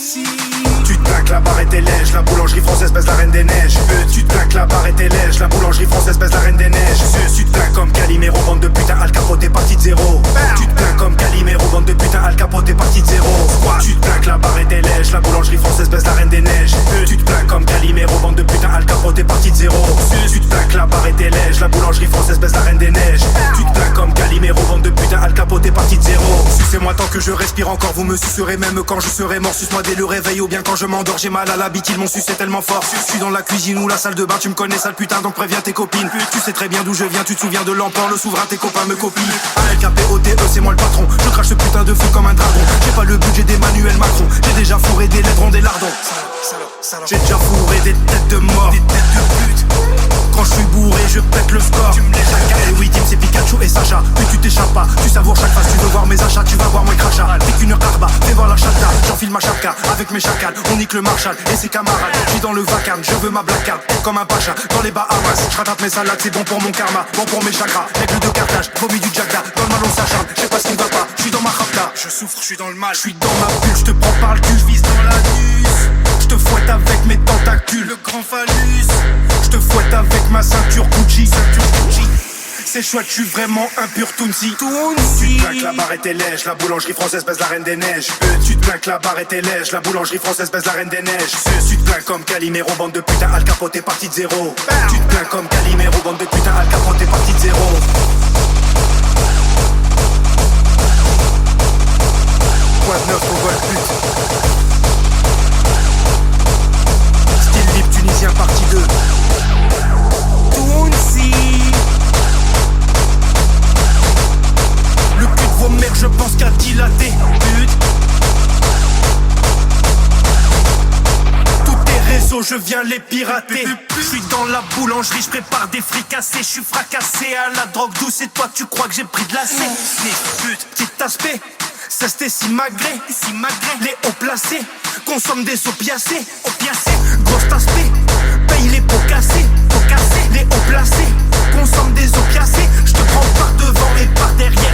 Tu te plaques, la barre était lège, la boulangerie française baisse la reine des neiges. Tu te plaques, la barre était lège, la boulangerie française baisse la reine des neiges. Tu te plaques comme Calimero, bande de putain, Al Capote est parti de zéro. Tu te plaques comme Calimero, bande de putain, Al Capote est parti de zéro. Tu te plaques, la barre était lège, la boulangerie française baisse la reine des neiges. Tu te plaques comme Calimero, bande de putain, Al Capote est parti de zéro. Tu te plaques, la barre était lège, la boulangerie française baisse la reine des neiges. Tu te plaques comme Calimero, bande de putain, Al Capote est parti de zéro. Sucez-moi tant que je respire encore, vous me sucerez même quand je serai mort. Suce-moi dès le réveil ou bien quand je m'endors, j'ai mal à la bite, ils m'ont sucé tellement fort. Je suis dans la cuisine ou la salle de bain, tu me connais sale putain, donc préviens tes copines. Tu sais très bien d'où je viens, tu te souviens de l'empereur, le souverain, tes copains me copient. ALKPOTE, c'est moi le patron, je crache ce putain de feu comme un dragon. J'ai pas le budget d'Emmanuel Macron, j'ai déjà fourré des laiderons, des lardons. J'ai déjà fourré des têtes de mort, des têtes de pute. Quand je suis bourré, je pète le score. Tu me les jacques. Eh oui, Tim, c'est Pikachu et Sacha. Puis tu t'échappes pas, tu savoures chaque phase. Tu veux voir mes achats, tu vas voir mes crachats. T'es qu'une carba, fais voir la chata. J'enfile ma chapka avec mes chacals. On nique le Marshall et ses camarades. J'suis dans le vacarme, je veux ma black card. Comme un pacha, dans les Bahamas. J'rattrape mes salades, c'est bon pour mon karma. Bon pour mes chakras, règle de cartage. Vomi du jagda, dans le mal on s'acharne. J'sais pas ce qui va pas, j'suis dans ma rapta. Je souffre, j'suis dans le mal. J'suis dans ma bulle, j'te prends par le cul, j'vise dans l'anus. J'te fouette avec mes tentacules, le grand phallus. J'te fouette avec ma ceinture Gucci. C'est chouette, j'suis vraiment un pur Tounsi. Tu te plaques, la barre était lège, la boulangerie française baisse la reine des neiges. Tu te plaques, la barre était lège, la boulangerie française baisse la reine des neiges. Tu te plaques comme Calimero, bande de putain, Al Capote est parti de zéro. Tu te plaques comme Calimero, bande de putain, Al Capote est parti de zéro. Quoi de neuf au vol pute. Style libre tunisien partie 2. Tounsi. Le cul de vos mères je pense qu'à dilater. Pute. Tous tes réseaux je viens les pirater. Je suis dans la boulangerie, je prépare des fricassés. Je suis fracassé à la drogue douce et toi tu crois que j'ai pris de la C. Pute, petit aspect. Ça c'était si magré, les hauts placés consomment des opiacés, gros aspect, paye les pots cassés, les hauts placés consomment des opiacés. Je te prends par devant et par derrière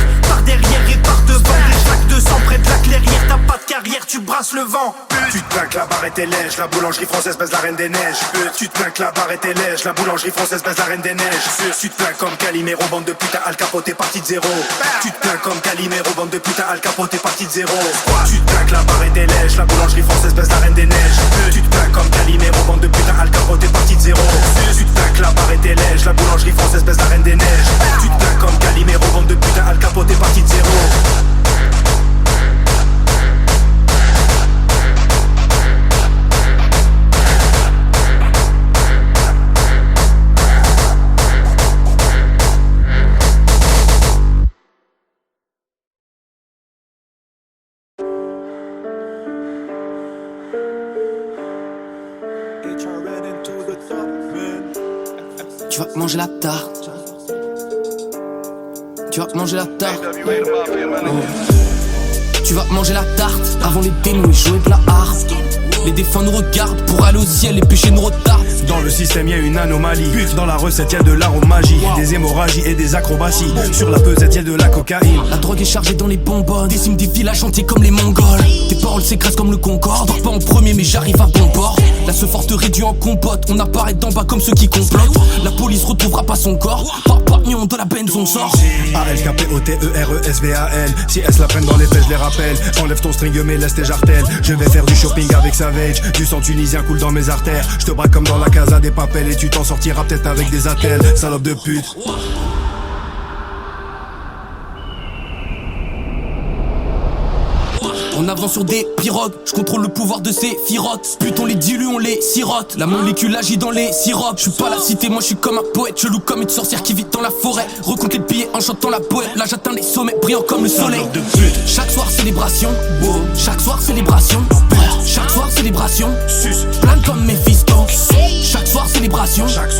et par devant. Des flaques de sang près de la clairière, t'as pas de carrière, tu brasses le vent. Tu te plaques, la barre était lège, la boulangerie française baisse la reine des neiges. Tu te plaques, la barre était lège, la boulangerie française baisse la reine des neiges. Tu te plaques comme Calimero, bande de putain, Al Capote est parti de zéro. Tu te plaques comme Calimero, bande de putain, Al Capote est parti de zéro. Tu te plaques, la barre était lège, la boulangerie française baisse la reine des neiges. Tu te plaques comme Calimero, bande de putain, Al Capote est parti de zéro. Tu te plaques, la barre était lège, la boulangerie française baisse la reine des neiges. Tu te plaques comme Calimero, bande de putain, Al Capote est parti de zéro. Tu vas manger la tarte. Tu vas manger la tarte. Tu vas manger la tarte avant les dénouer, jouer de la harpe. Les défunts nous regardent pour aller au ciel, les péchés nous retardent. Dans le système y'a une anomalie. Dans la recette y'a de l'aromagie, des hémorragies et des acrobaties. Sur la pesette y'a de la cocaïne. La drogue est chargée dans les bonbonnes. Décime des villages entiers comme les Mongols. Tes paroles s'écrasent comme le Concorde. Dors pas en premier mais j'arrive à bon port. La ce forte réduit en compote. On apparaît d'en bas comme ceux qui complotent. La police retrouvera pas son corps. Pas de la benz on sort. ALKPOTERESVAL. Si elles la prennent dans les fesses, je les rappelle. Enlève ton string mais laisse tes jartelles. Je vais faire du shopping avec Savage. Du sang tunisien coule dans mes artères. Je te braque comme dans la casa des papels. Et tu t'en sortiras peut-être avec des attelles. Salope de pute. On avance sur des pirogues, je contrôle le pouvoir de ces firottes. Putain on les dilue, on les sirote. La molécule agit dans les sirops. Je suis pas la cité, moi je suis comme un poète. Je loue comme une sorcière qui vit dans la forêt. Recompte les billets en chantant la poète. Là j'atteins les sommets brillants comme le soleil. Chaque soir célébration, chaque soir célébration. Chaque soir célébration, plein comme Mephisto. Chaque soir célébration, chaque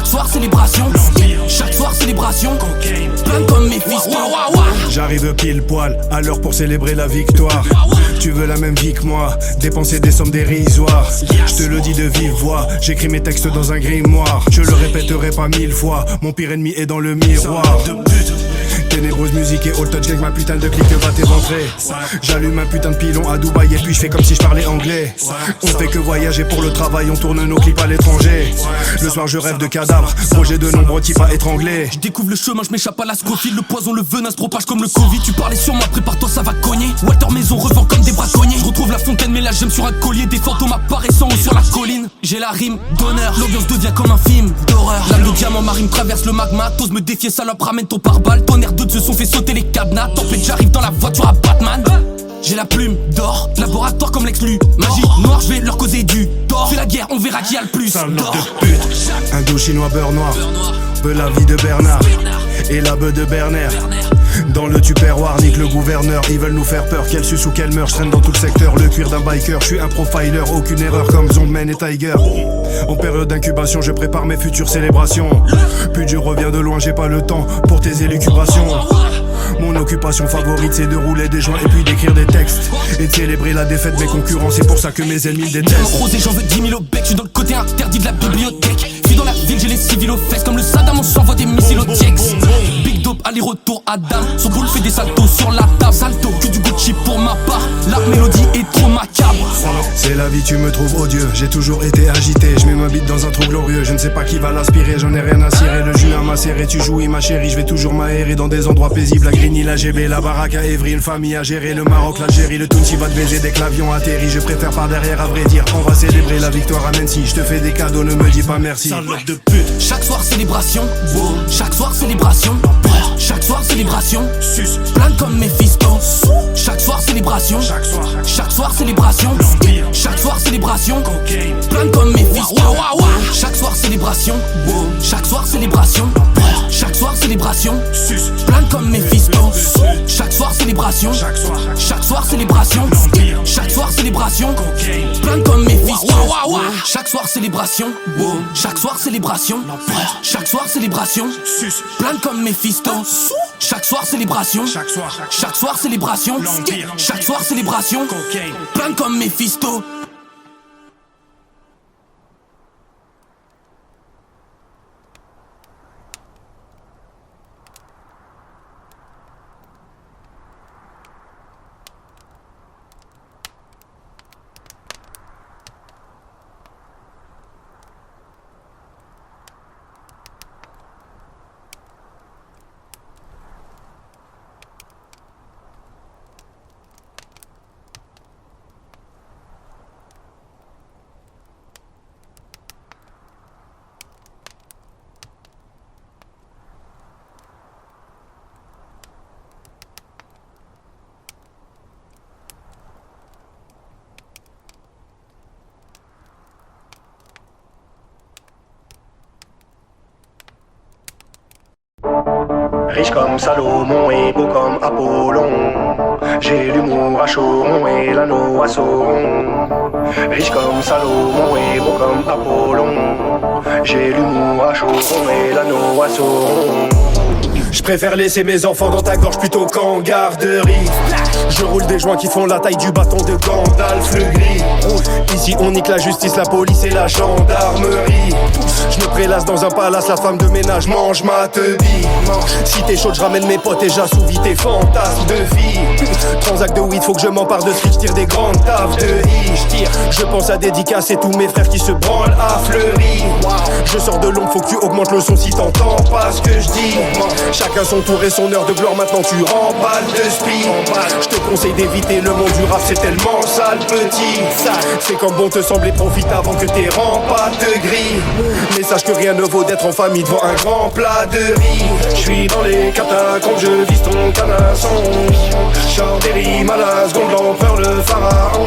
soir célébration. Chaque soir célébration, plein comme Mephisto. J'arrive pile poil à l'heure pour célébrer la victoire. Tu veux la même vie que moi, dépenser des sommes dérisoires. Je te le dis de vive voix, j'écris mes textes dans un grimoire. Je le répéterai pas 1000 fois, mon pire ennemi est dans le miroir. Ténébreux grosse musique et all touch avec ma putain de clique va t'éventrer. J'allume un putain de pilon à Dubaï et puis je fais comme si je parlais anglais. On fait que voyager pour le travail, on tourne nos clips à l'étranger. Le soir je rêve de cadavres, projet de nombreux types à étrangler. Je découvre le chemin, je m'échappe à la scophile. Le poison, le venin se propage comme le Covid. Tu parlais sur moi, prépare-toi, ça va cogner. Walter Maison revend comme des braconniers. Je retrouve la fontaine, mais là j'aime sur un collier. Des fantômes apparaissant haut sur la colline. J'ai la rime d'honneur, l'ambiance devient comme un film d'horreur. L'âme de diamant marine traverse le magma. T'oses me défier, salope, ramène ton pare-balles. Tonnerre de se sont fait sauter les cadenas. Tempête, j'arrive dans la voiture à Batman. J'ai la plume d'or, laboratoire comme l'ex-lu. Magie noire, je vais leur causer du tort. Fais la guerre, on verra qui a le plus d'or. De pute, Indo-chinois beurre noir. Veut la vie de Bernard et la beuh de Bernard. Dans le tupperware, nique le gouverneur. Ils veulent nous faire peur, qu'elle suce ou qu'elle meurt. Je traîne dans tout le secteur, le cuir d'un biker. Je suis un profiler, aucune erreur comme Zombman et Tiger. En période d'incubation, je prépare mes futures célébrations. Puis je reviens de loin, j'ai pas le temps pour tes élucubrations. Mon occupation favorite c'est de rouler des joints et puis d'écrire des textes et de célébrer la défaite de mes concurrents, c'est pour ça que mes ennemis me détestent. Rosé, j'en veux 10 000 au bec, je suis dans le côté interdit de la bibliothèque. Fuis dans la ville, j'ai les civils aux fesses, comme le Saddam on s'envoie des missiles au Tiex. Big dope, aller-retour Adam, son boule fait des saltos sur la table. Salto, que du Gucci pour ma part, la mélodie est trop macabre. C'est la vie, tu me trouves odieux, j'ai toujours été agité. Je mets ma bite dans un trou glorieux, je ne sais pas qui va l'aspirer. J'en ai rien à cirer, le jus à macérer. Tu jouis ma chérie, je vais toujours m'aérer dans des endroits paisibles. La Grigny, la GB, la baraque à Évry, une famille à gérer. Le Maroc, l'Algérie, le Tounsi va te baiser dès que l'avion atterrit. Je préfère par derrière, à vrai dire, on va célébrer la victoire à Nancy. Je te fais des cadeaux, ne me dis pas merci. Salope de pute. Chaque soir célébration, chaque soir célébration, chaque soir célébration, Sus. plein comme Mephisto. Chaque soir célébration, Chaque soir. chaque soir célébration, L'Empire. chaque soir célébration, Cocaine. plein comme Mephisto. Chaque soir célébration, chaque soir célébration, chaque soir célébration, Sus. plein comme Mephisto. Chaque soir célébration, Chaque soir. chaque soir célébration, L'Empire. chaque soir célébration, Cocaine. plein comme Mephisto. Chaque soir célébration, chaque soir célébration, chaque soir célébration, Sus. plein comme Mephisto. Chaque soir célébration, Chaque soir. chaque soir célébration, L'Empire. chaque soir célébration, Cocaine. plein comme Mephisto. Riche comme Salomon et beau comme Apollon. J'ai l'humour à Choron et l'anneau à Sauron. Riche comme Salomon et beau comme Apollon. J'ai l'humour à Choron et l'anneau à Sauron. Je préfère laisser mes enfants dans ta gorge plutôt qu'en garderie. Je roule des joints qui font la taille du bâton de Gandalf le gris. Ici on nique la justice, la police et la gendarmerie. Je me prélasse dans un palace, la femme de ménage mange ma teubie. Si t'es chaud, je ramène mes potes et j'assouvis tes fantasmes de vie. Transac de weed, faut que je m'empare de street, je tire des grandes taffes de riz. Je pense à dédicacer tous mes frères qui se branlent à Fleury. Je sors de l'ombre, faut que tu augmentes le son si t'entends pas ce que je dis. Chacun son tour et son heure de gloire, maintenant tu remballes de speed. Je te conseille d'éviter le monde du rap, c'est tellement sale petit. C'est comme bon te sembler, profite avant que tes pas te grillent. Mais sache que rien ne vaut d'être en famille devant un grand plat de riz. Je suis dans les catacombes, je vise ton canasson. Chante des rimes à la seconde, l'empereur, le pharaon.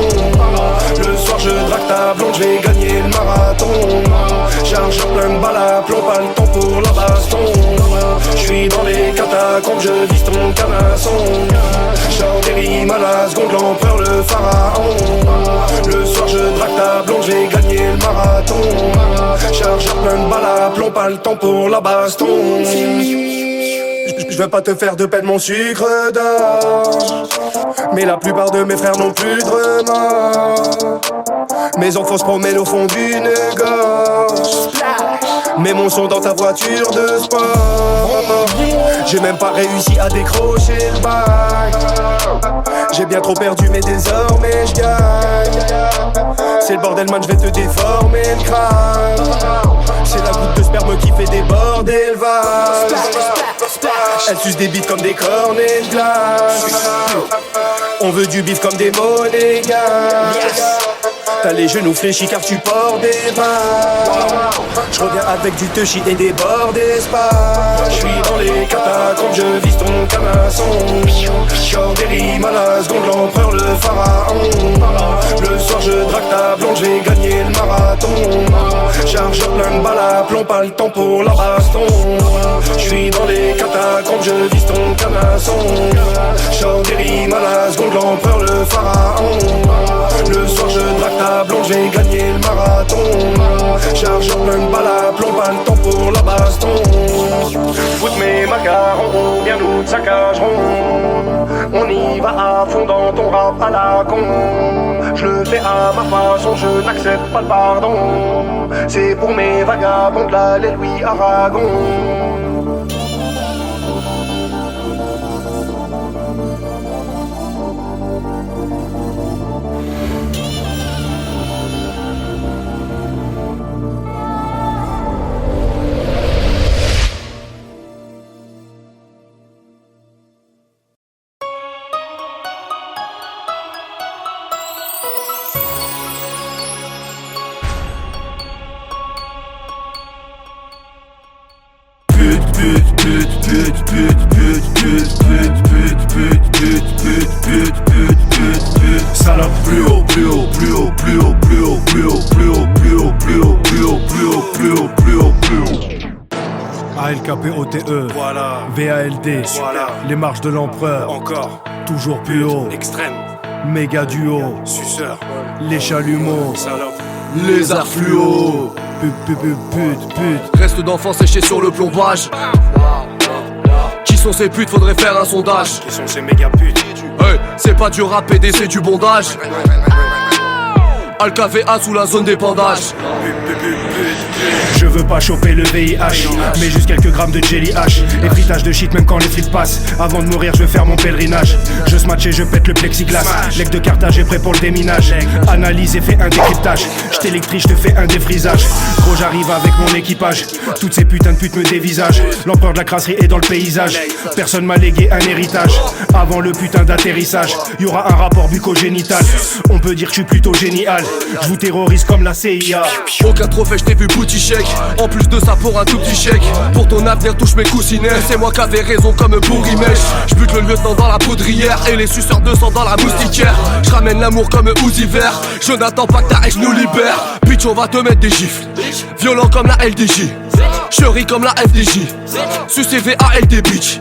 Le soir je drague ta blonde, je vais gagner le marathon. Chargeur plein de balles à plomb, pas le temps pour la baston. Je suis dans les catacombes, je vise ton canasson. Chante des rimes à la seconde, l'empereur, le pharaon. Le soir je drague ta blonde, je vais gagner le marathon. Chargeur plein de balles à plomb, pas le temps pour la baston. Je veux pas te faire de peine mon sucre d'or, mais la plupart de mes frères n'ont plus de remords. Mes enfants se promènent au fond d'une gorge. Mets mon son dans ta voiture de sport. J'ai même pas réussi à décrocher le bac. J'ai bien trop perdu mais désormais je gagne. C'est le bordel man, je vais te déformer le crâne. C'est la goutte de sperme qui fait déborder le vase. Elle suce des bites comme des cornets de glace. On veut du bif comme des monégas. T'as les genoux fléchis car tu portes des bas. Je reviens avec du touchy et des bords d'espace. Je suis dans les catacombes, je vise ton canasson. Genre des rimes à la seconde, l'empereur, le pharaon. Le soir je drague ta blonde, j'ai gagné le marathon. Chargeur plein de balles à plomb, pas le temps pour la baston. Je suis dans les catacombes, je vise ton canasson. Genre des rimes à la seconde, l'empereur, le pharaon. Le soir je drague ta blonde, j'ai gagné le marathon. Chargeur plein de balles à plomb, pas le temps pour la baston. Foute mes macarons, bien nous saccagerons. On y va à fond dans ton rap à la con. Je le fais à ma façon, je n'accepte pas le pardon. C'est pour mes vagabonds de la Louis Aragon. Salope, plus haut, plus haut, plus haut, plus haut, plus haut, plus haut, plus haut, plus haut, plus haut, plus haut, plus haut, plus haut, plus haut, plus haut. ALKPOTE, Voilà, VALD, voilà, les marches de l'empereur, encore, toujours plus haut, extrême, méga duo, suceur, les chalumeaux, salope, Les arts fluo. pute. Reste d'enfants séchés sur le plombage. Qui sont ces putes, faudrait faire un sondage. qui sont ces méga putes. Hey, c'est pas du rap PD, c'est du bondage. Alkava sous la zone d'épandage. Je veux pas choper le VIH, mais juste quelques grammes de jelly H. Effritage de shit même quand les frites passent. Avant de mourir je veux faire mon pèlerinage. Je smatch et je pète le plexiglas. Lec de Carthage est prêt pour le déminage. Analyse et fais un décryptage. Je t'électrise, je te fais un défrisage. Gros j'arrive avec mon équipage. Toutes ces putains de putes me dévisagent. L'empereur de la crasserie est dans le paysage. Personne m'a légué un héritage. Avant le putain d'atterrissage, y'aura un rapport bucco-génital. On peut dire que je suis plutôt génial. Je vous terrorise comme la CIA. Aucun trophée, je t'ai vu bouti chèque. En plus de ça pour un tout petit chèque. Pour ton avenir touche mes coussinets. C'est moi qui avais raison comme Bourrimèche. J'bute le lieutenant dans la poudrière et les suceurs de sang dans la moustiquaire. J'ramène l'amour comme Uzi vert. Je n'attends pas que ta haine nous libère. Bitch on va te mettre des gifles. Violent comme la LDJ. Je ris comme la FDJ. Sucé VALD bitch.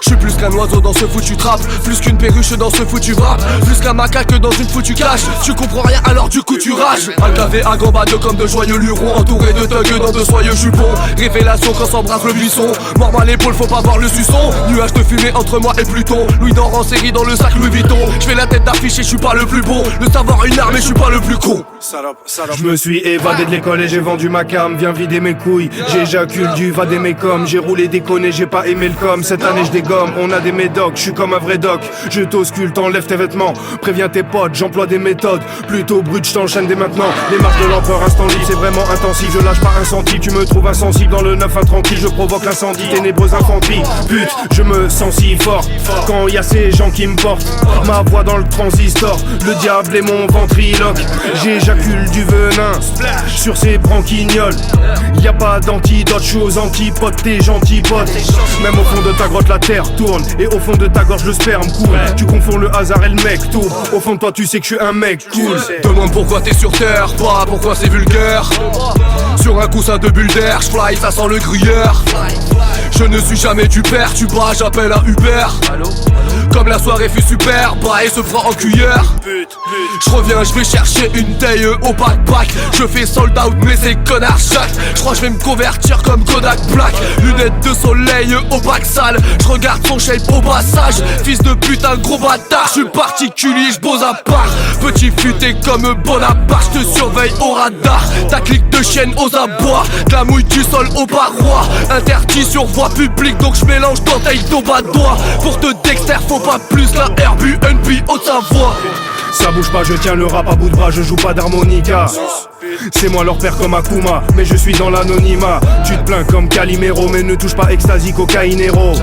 J'suis plus qu'un oiseau dans ce foutu trap. Plus qu'une perruche dans ce foutu rap. Plus qu'un macaque dans une foutue cache. Tu comprends rien alors du coup tu rages. Alcavé à gambade comme de joyeux lurons. Entouré de thugs dans de soyeux jupons. Révélation quand s'embrasse le buisson. Mort à l'épaule faut pas voir le suçon. Nuage de fumée entre moi et Pluton. Louis d'or en série dans le sac Louis Vuitton. J'fais la tête d'affiche et j'suis pas le plus bon. Le savoir une arme et j'suis pas le plus con. Salope, salope. Je me suis évadé de l'école et j'ai vendu ma cam. Viens vider mes couilles, j'éjacule du va des mécoms. J'ai roulé déconné, j'ai pas aimé le com. Cette année je dégomme, on a des médocs, je suis comme un vrai doc. Je t'auscule, t'enlève tes vêtements. Préviens tes potes, j'emploie des méthodes plutôt brutes, je t'enchaîne dès maintenant. Les marches de l'empereur instant libre, c'est vraiment intensif. Je lâche pas un centime, tu me trouves insensible. Dans le 9 intranquille, je provoque l'incendie. Ténébreuse infanterie, pute, je me sens si fort quand y a ces gens qui me portent. Ma voix dans le transistor, le diable est mon ventriloque. J'éjacule du venin sur ces branquignoles. Y a pas d'antidote, je suis aux antipodes, t'es gentil pote. Même au fond de ta grotte la terre tourne et au fond de ta gorge le sperme coule. Tu confonds le hasard et le mec tourne. Au fond de toi tu sais que je suis un mec cool. Demande pourquoi t'es sur terre, pas pourquoi c'est vulgaire. Sur un coussin de bulle d'air, j'fly, ça sent le gruyère. Je ne suis jamais du père, tu bats, j'appelle à Uber. Comme la soirée fut super, bah et se fera en cuillère. Je reviens, je vais chercher une taille au backpack. Je fais sold out mais c'est connard chaque. Je crois que je vais me convertir comme Kodak Black. Lunettes de soleil au bac sale. Je regarde son shape au passage. Fils de putain gros bâtard. Je suis particulier, je pose à part. Petit futé comme Bonaparte. Je te surveille au radar. Ta clique de chienne aux abois. De la mouille du sol aux parois. Interdit sur voie publique donc je mélange dentelle d'au bas de doigt. Pour te dexter faut pas plus. La Airbnb Haute-Savoie. Ça bouge pas, je tiens le rap à bout de bras, je joue pas d'harmonica. C'est moi leur père comme Akuma, mais je suis dans l'anonymat. Tu te plains comme Calimero, mais ne touche pas ecstasy, cocaïnero.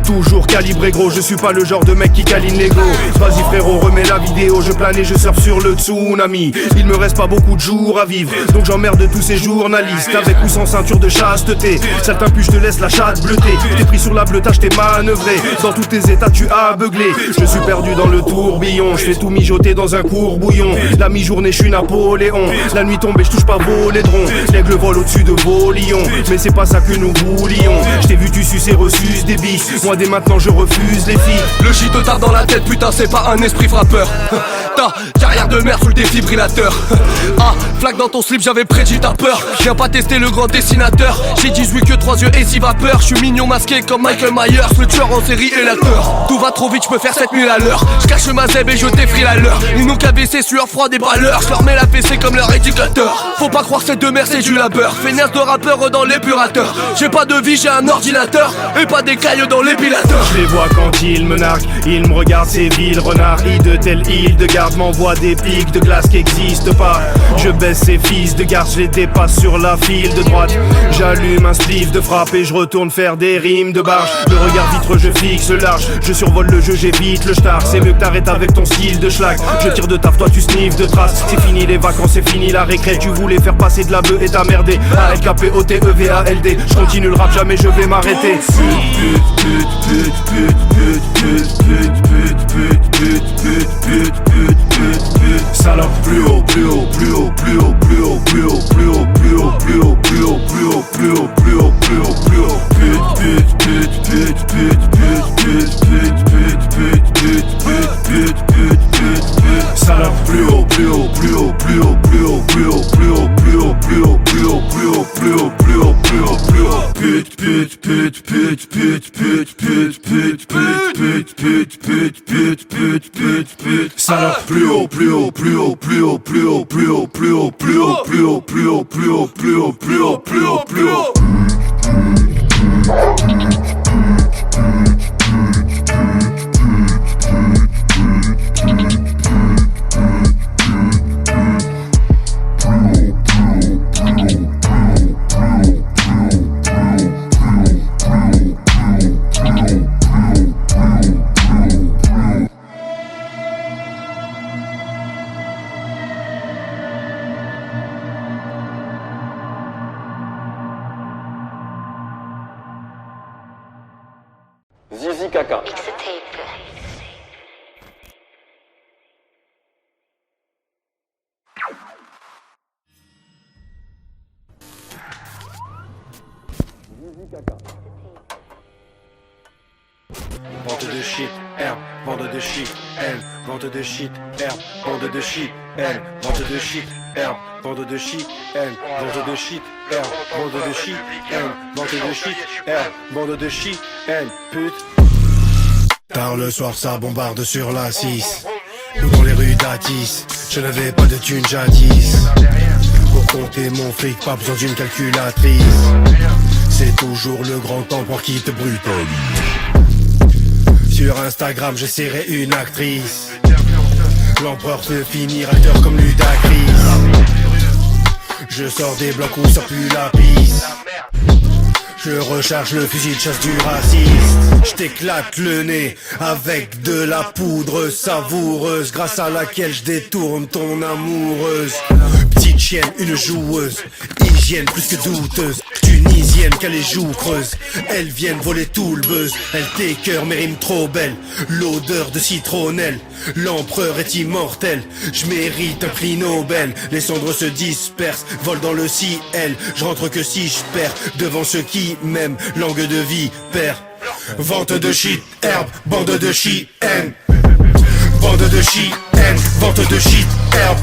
Toujours calibré gros, je suis pas le genre de mec qui câline l'ego. Vas-y frérot, remets la vidéo, je plane et je surfe sur le tsunami. Il me reste pas beaucoup de jours à vivre, donc j'emmerde tous ces journalistes. Avec ou sans ceinture de chasteté, certains puces je te laisse la chatte bleutée. T'es pris sur la bleutage, t'es manœuvré. Dans tous tes états tu as aveuglé. Je suis perdu dans le tourbillon, je fais tout mijoter dans un courbouillon. La mi-journée je suis Napoléon, la nuit tombée je touche pas vos laidrons. L'aigle vole au-dessus de vos lions, mais c'est pas ça que nous voulions. Je t'ai vu tu suces et refuses des bis. Moi dès maintenant je refuse les filles. Le shit te tape dans la tête, putain c'est pas un esprit frappeur. Ta carrière de merde sous le défibrillateur. Ah, flaque dans ton slip, j'avais prédit ta peur. Viens pas tester le grand dessinateur. J'ai 18 que 3 yeux et 6 vapeurs. Je suis mignon masqué comme Michael Myers, le tueur en série et l'acteur. Tout va trop vite, je peux faire 7000 à l'heure. Je cache ma zèbe et je défrile à l'heure. Ils n'ont qu'à baisser sueur froide des balleurs. Je leur mets la fessée comme leur éducateur. Faut pas croire cette de mer c'est du labeur. Feignasse de rappeur dans l'épurateur. J'ai pas de vie, j'ai un ordinateur. Et pas des cailloux dans l'épilateur. Je les vois quand ils me narguent, ils me regardent ces villes renards. De telle île de garde m'envoie des pics de glace qui existent pas. Je baisse ces fils de garde, je les dépasse sur la file de droite. J'allume un spliff de frappe et je retourne faire des rimes de barge. Le regard vitreux je fixe large, je survole le jeu, j'évite le star. C'est mieux que t'arrêtes avec ton style de schlag. Je tire de taf, toi tu sniffes de traces. C'est fini les vacances, c'est fini la récré. Tu voulais faire passer de la bœuf et t'as merdé. ALKPOTEVALD, je continue le rap, jamais je vais m'arrêter. Salope, plus haut, plus haut, plus haut, plus haut, plus haut, plus haut, plus haut, plus haut, plus haut, plus haut, plus haut, plus haut, plus haut, plus haut, plus haut, salope, plus haut, plus haut, plus haut, plus haut, plus haut, plus haut, plus haut, plus haut, plus haut, plus haut, plus haut, plus haut, plus haut, plus haut, plus haut, pute, pute, pute, pute, pute, pute, pute, pute, pute, pute, pute, pute, pute, pute, pute, salope, plus haut, plus haut, plus haut, plus haut, plus haut, plus haut, plus haut, plus haut, plus haut, plus haut, plus haut, plus haut, plus haut, plus haut, plus haut. Zizi Kaka. Vente de shit, herbe, vente de shit, elle, vente de shit, herbe, vente de shit, elle, vente de shit, herbe, vente de shit, elle, vente de shit, herbe, vente de shit, elle, vente de shit, herbe, vente de shit, elle, pute. Tard le soir ça bombarde sur la 6. Nous dans les rues d'Atis, je n'avais pas de thune jadis. Pour compter mon fric, pas besoin d'une calculatrice. C'est toujours le grand tampon qui te brutalise. Sur Instagram je serai une actrice. L'empereur se finir acteur comme Ludacris. Je sors des blocs où sort plus la piste. Je recharge le fusil de chasse du raciste. Je t'éclate le nez avec de la poudre savoureuse, grâce à laquelle je détourne ton amoureuse. Petite chienne, une joueuse, hygiène plus que douteuse. Tunisienne qu'elle les joues creuses, elles viennent voler tout le buzz. Elle t'écœure mes rimes trop belles, l'odeur de citronnelle. L'empereur est immortel, je mérite un prix Nobel. Les cendres se dispersent, volent dans le ciel. Je rentre que si je perds devant ceux qui m'aiment, langue de vie, père. Vente de shit, herbe, bande de shit, haine. Bande de shit, haine, vente de shit, herbe.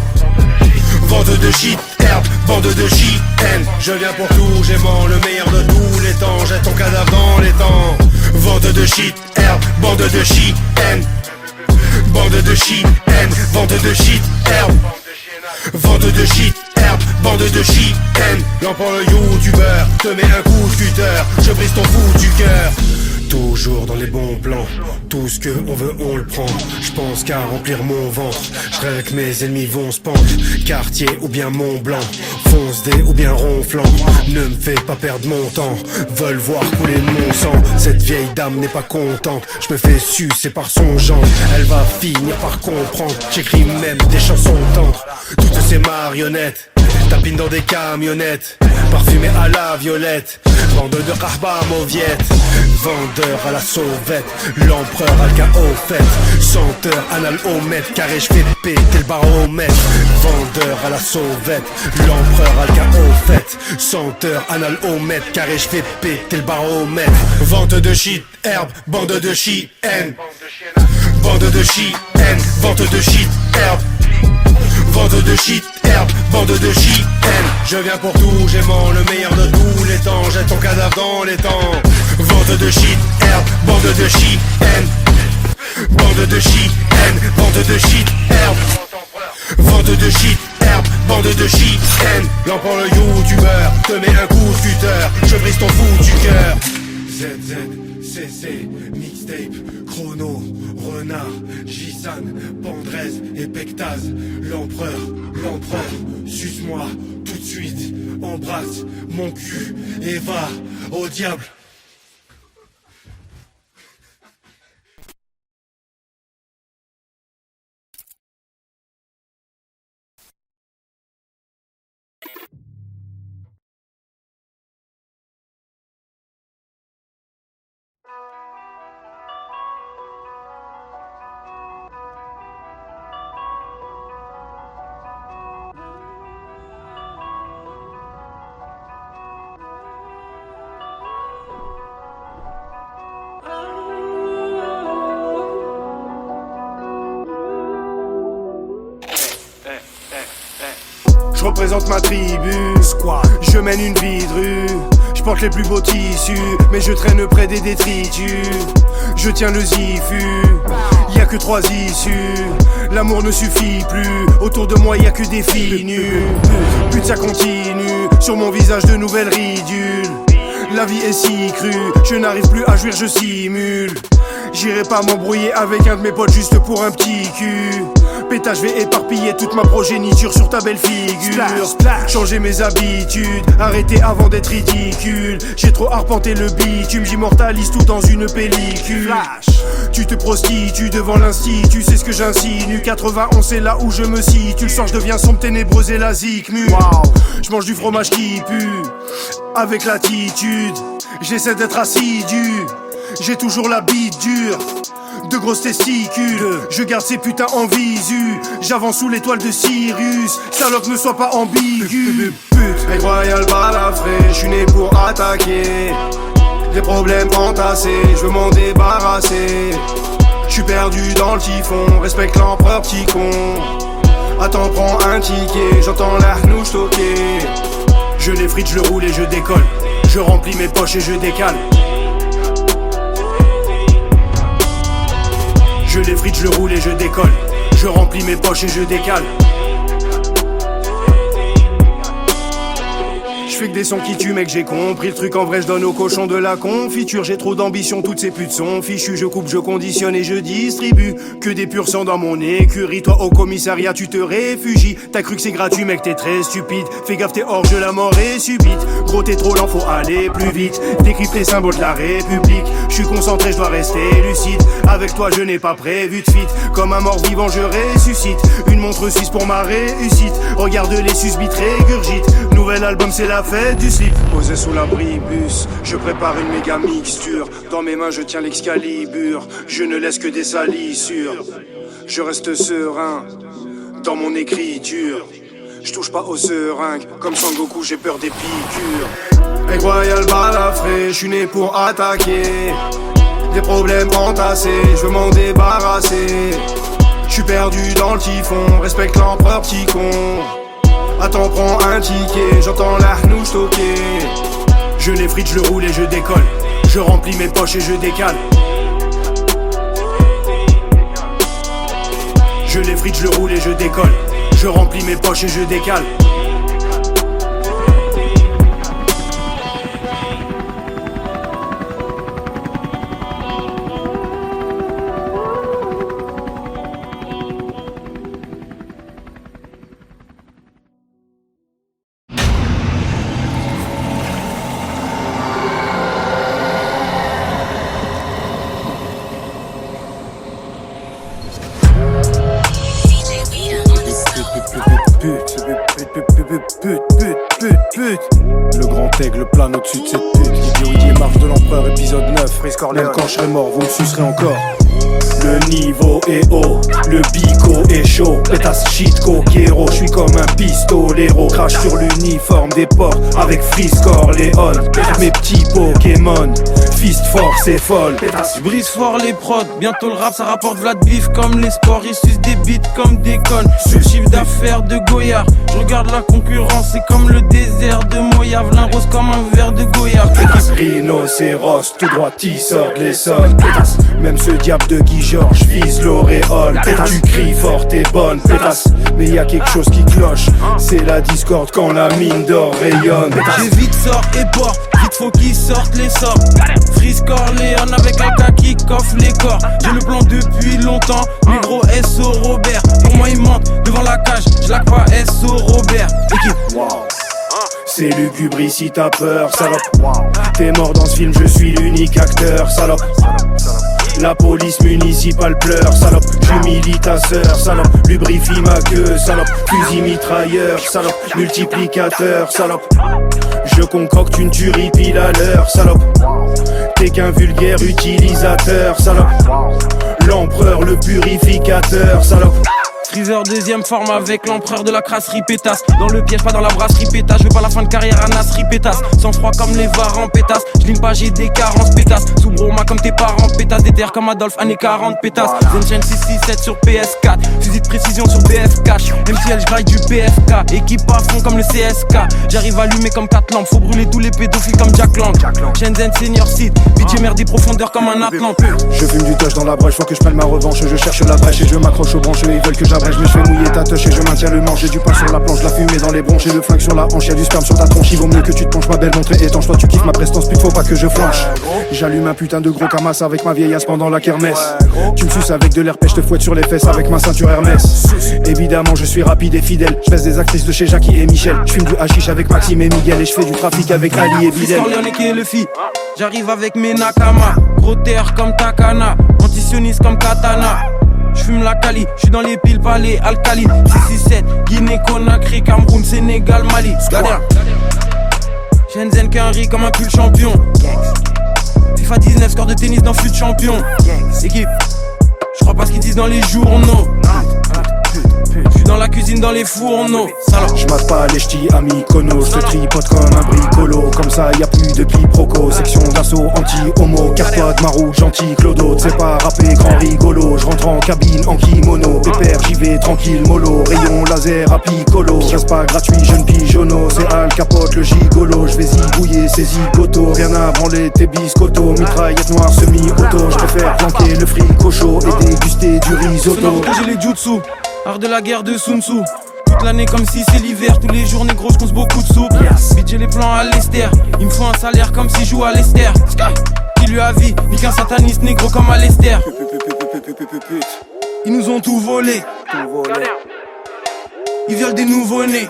Vente de shit, herbe, bande de shit, haine. Je viens pour tout, j'aimant le meilleur de tous les temps. Jette ton cadavre dans les temps. Vente de shit, herbe, bande de shit, haine. Bande de shit, haine, vente de shit, herbe. Vente de shit, herbe, bande de shit, haine. L'emprend le youtubeur, te mets un coup de cutter. Je brise ton foutu cœur. Toujours dans les bons plans, tout ce que on veut on le prend. Je pense qu'à remplir mon ventre, je rêve que mes ennemis vont se pendre. Quartier ou bien Mont Blanc, fonce des ou bien ronflant. Ne me fais pas perdre mon temps, veulent voir couler mon sang. Cette vieille dame n'est pas contente, je me fais sucer par son genre. Elle va finir par comprendre, j'écris même des chansons tendres. Toutes ces marionnettes tapine dans des camionnettes, parfumées à la violette. Bande de rahba mauviette, vendeur à la sauvette, l'empereur à le chaos fait, chanteur anal au mètre, carré je fais péter le baromètre. Vendeur à la sauvette, l'empereur à le chaos fait, chanteur anal au mètre, carré je fais péter le baromètre. Vente de shit, herbe, bande de shit, haine. Bande de shit, haine, vente de shit, herbe. Vente de shit, herbe, bande de shit, haine. Je viens pour tout, j'aimant le meilleur de tous les temps. Jette ton cadavre dans les temps. Vente de shit, herbe, bande de shit, haine. Bande de shit, haine, vente de shit, herbe. Vente de shit, herbe, bande de shit, haine. L'emprend le youtubeur, te mets un coup de cutter. Je brise ton foutu cœur. ZZCC, mixtape, chrono, renard, Gisan, Pandrez et Pectaz. L'empereur, suce-moi tout de suite, embrasse mon cul et va au diable. Je représente ma tribu, je mène une vie de rue. Je porte les plus beaux tissus, mais je traîne près des détritus. Je tiens le zifu, y'a que 3 issues. L'amour ne suffit plus, autour de moi y'a que des filles nues. Pute ça continue, sur mon visage de nouvelles ridules. La vie est si crue, je n'arrive plus à jouir, je simule. J'irai pas m'embrouiller avec un de mes potes juste pour un petit cul. Pétage, je vais éparpiller toute ma progéniture sur ta belle figure. Changer mes habitudes, arrêter avant d'être ridicule. J'ai trop arpenté le bitume, j'immortalise tout dans une pellicule. Tu te prostitues devant l'institut, c'est ce que j'insinue. 91 c'est là où je me situe. Le soir je deviens sombre, ténébreuse et la zikmu. Je mange du fromage qui pue, avec l'attitude. J'essaie d'être assidu, j'ai toujours la bite dure. De grosses testicules, je garde ces putains en visu. J'avance sous l'étoile de Sirius. Salope ne sois pas ambigu. Incroyable balafré, je suis né pour attaquer. Des problèmes entassés, je veux m'en débarrasser. Je suis perdu dans le typhon, respecte l'empereur petit con. Attends, prends un ticket, j'entends la hnouche toquer. Je l'effrite, je le roule et je décolle. Je remplis mes poches et je décale. Je l'effrite, je le roule et je décolle. Je remplis mes poches et je décale. Je fais que des sons qui tuent mec, j'ai compris le truc. En vrai je donne aux cochons de la confiture. J'ai trop d'ambition, toutes ces putes sont fichues. Je coupe, je conditionne et je distribue. Que des purs sangs dans mon écurie. Toi au commissariat tu te réfugies. T'as cru que c'est gratuit mec, t'es très stupide. Fais gaffe, t'es hors jeu, la mort est subite. Gros t'es trop lent, faut aller plus vite. Décrypte les symboles de la République. Je suis concentré, je dois rester lucide. Avec toi je n'ai pas prévu de fuite. Comme un mort vivant je ressuscite. Une montre suisse pour ma réussite. Regarde les susbites régurgitent. Nouvel album c'est la fête du slip. Posé sous l'abribus, je prépare une méga mixture. Dans mes mains je tiens l'excalibur. Je ne laisse que des salissures. Je reste serein dans mon écriture. Je touche pas aux seringues. Comme Sangoku j'ai peur des piqûres. Incroyable balafré, je suis né pour attaquer. des problèmes entassés, je veux m'en débarrasser. J'suis perdu dans le typhon, respecte l'empereur petit con. Attends, prends un ticket, j'entends la hnouche toquer. Je l'effrite, je le roule et je décolle. Je remplis mes poches et je décale. Je l'effrite, je le roule et je décolle. Je remplis mes poches et je décale. Le grand aigle plane au-dessus de cette pute. L'idéologie marche de l'empereur épisode 9. Même quand je serai mort, vous me sucerez encore. Le niveau est haut, le bico est chaud. Pétasse shit coquero, j'suis comme un pistolero. Crache sur l'uniforme des porcs avec Friscore Léon. Mes petits Pokémon, fist fort c'est folle. Je brise fort les prods, bientôt le rap ça rapporte Vlad bif comme les sports. Ils sucent des beats comme des connes, sur le chiffre d'affaires de Goyard. Je regarde la concurrence, c'est comme le désert de Moyave. L'un rose comme un verre de Goyard. Rhinocéros, tout droit tisseur de l'Essonne. Même ce diable de Guy Georges vise l'auréole. Tu cries fort, t'es bonne, pétasse. Mais y'a quelque chose qui cloche, c'est la discorde quand la mine d'or rayonne. J'ai vite sort et port, vite faut qu'ils sortent les sorts. Friscore Léon avec un cas qui coffre les corps. J'ai le plan depuis longtemps, négro SO Robert. Pour moi il monte devant la cage, j'laque pas SO Robert. Wow. C'est lugubre si t'as peur, salope. T'es mort dans ce film, je suis l'unique acteur, salope. La police municipale pleure, salope. J'humilie ta sœur, salope. Lubrifie ma queue, salope. Fusil mitrailleur, salope. Multiplicateur, salope. Je concocte une tuerie pile à l'heure, salope. T'es qu'un vulgaire utilisateur, salope. L'empereur, le purificateur, salope. Freezer deuxième forme avec l'empereur de la crasserie pétasse. Dans le piège, pas dans la brasserie pétasse. Je veux pas la fin de carrière à Nasri pétasse. Sans froid comme les varans pétasse. J'lime pas, j'ai des carences pétasse. Sous Broma comme tes parents pétasse. Des terres comme Adolphe, années 40 pétasse. Zenchen 667 sur PS4. Fusil de précision sur BF4. MTL, j'graille du PFK. Équipe à fond comme le CSK. J'arrive allumé comme 4 lampes. Faut brûler tous les pédophiles comme Jack Lang. Shenzhen Senior Seed. Budget mer des profondeurs comme un Atlante. Je fume du touch dans la brèche, faut que je prenne ma revanche. Je cherche la brèche et je m'accroche aux branches. Ils veulent que j'abrège, mais je fais mouiller ta touche et je maintiens le manche. J'ai du pain sur la planche, la fumée dans les bronches. J'ai le flingue sur la hanche, y'a du sperme sur ta tronche. Il vaut mieux que tu te penches, ma belle montre étanche. Toi tu kiffes ma prestance, pute, faut pas que je flanche. J'allume un putain de gros camas avec ma vieille asse pendant la kermesse. Tu me suces avec de l'herpès, je te fouette sur les fesses avec ma ceinture Hermès. Évidemment je suis rapide et fidèle. Je baisse des actrices de chez Jackie et Michel. Je fume du hashish avec Maxime et Miguel. Et je fais du trafic avec Ali et Bidel. J'arrive avec mes Nakama. Gros terre comme Takana. Antisioniste comme Katana. J'fume la Cali, j'suis dans les piles palais alcalines. 667, Guinée, Conakry, Cameroun, Sénégal, Mali. Shenzhen Kenry comme un pull champion. FIFA 19, score de tennis dans fut champion. Équipe, j'crois pas ce qu'ils disent dans les journaux. J'suis dans la cuisine, dans les fourneaux. J'mate pas les ch'tis à Mykonos. J'te tripote comme un bricolo. Comme ça y'a plus de quiproquos. Section d'assaut anti-homo. Carte-toi de marou, gentil clodo. T'sais pas rapper, grand rigolo. J'rentre en cabine en kimono. Pépère, j'y vais tranquille, mollo. Rayon laser à picolo. Reste pas gratuit, jeune pigeonneau. C'est Al Capote, le gigolo. J'vais zigouiller ces zigotos. Rien à branler tes biscottos. Mitraillette noire semi-auto. J'préfère planquer le fric au chaud et déguster du risotto. J'ai les jutsu. Art de la guerre de Sun Tzu. Toute l'année comme si c'est l'hiver. Tous les jours négro j'conce beaucoup de soupe. Bitch j'ai les plans à l'ester. Il me faut un salaire comme si je joue à l'ester. Qui lui a vie, ni qu'un sataniste négro comme à l'ester. Ils nous ont tout volé. Ils violent des nouveaux-nés.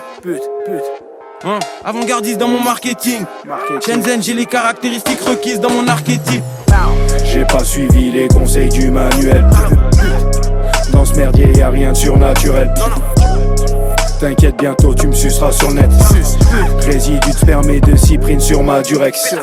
Avant-gardiste dans mon marketing. Shenzhen j'ai les caractéristiques requises dans mon archétype. J'ai pas suivi les conseils du manuel. Dans ce merdier y'a rien de surnaturel. t'inquiète, bientôt tu me suceras sur net. Résidu de sperme et de cyprine sur ma Durex.